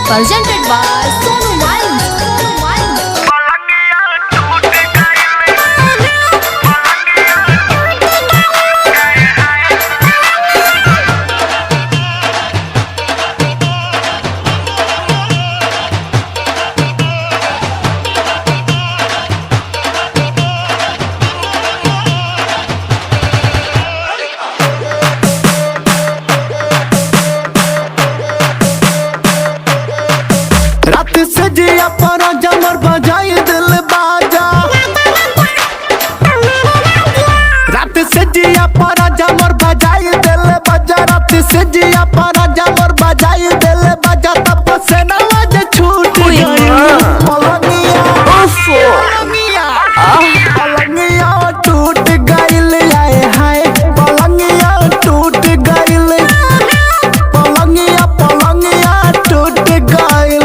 presented by Sonu Miles. रात से जिया पर जमर बजाई दिल बाजा, रात से जिया पर जमर बजाई दिल बाजा, रात से जिया पर जमर बजाई दिल बाजा, तब से नवाज छूट गई पलंगिया पलंगिया टूट गई, आए हाय पलंगिया टूट गई, पलंगिया पलंगिया टूट गई।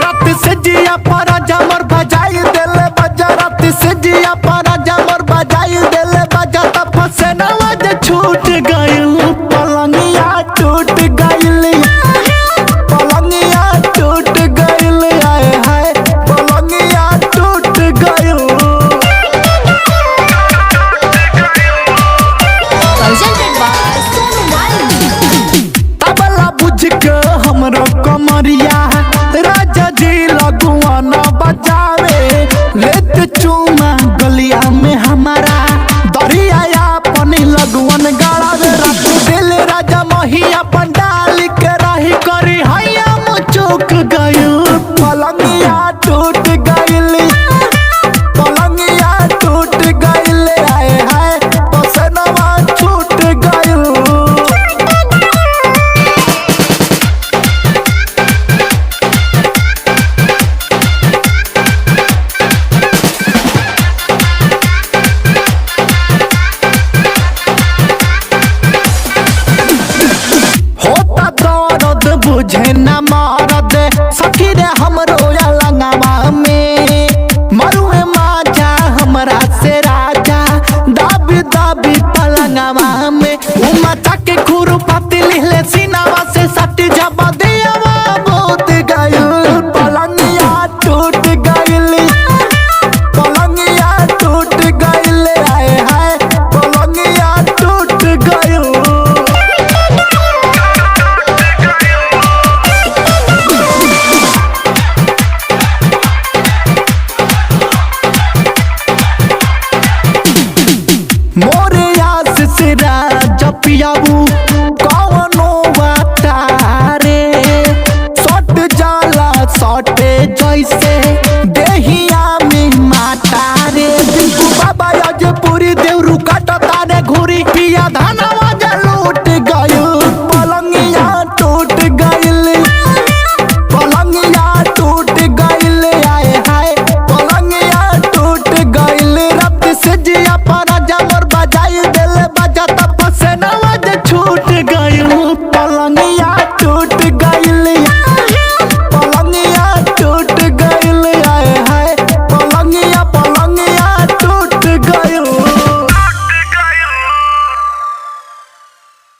रात से जिया पर जमर बजाई दिल बजा, रात से जिया पर जमर बजाई दिल बजा, तब से नवाज छूट गई पलंगिया टूट गई, पलंगिया टूट गई, आए हाय पलंगिया टूट गई। Presented by Sonu Miles. तबला बुझ के हमरो कमरिया राजा जी लगुआ न बजावे, लेत चूमा गलिया में हमारा दरिया पानी लगुअन गाड़ावे, रात दिल राजा महिया पंडाल के रही करी हैया मुचुक गई, पलंगिया टूट गई, पलंगिया टूट गई, आए हाय पसनवा छूट गई। होता दर्द बुझे न मरद, सखी रे हमरो या लंगावा में मरुए माजा हमरा से राजा, दाबी दाबी पलंगावा में उमा के खुरु पाती लिहले सीनावा से सटी जबा दियावा बहुत गई, पलंगिया टूट गई, पलंगिया टूट गई, आए हाय पलंगिया टूट गई। मोरे आस सिरा जपियाबू कौनो वातारे, सट जाला सटे जैसे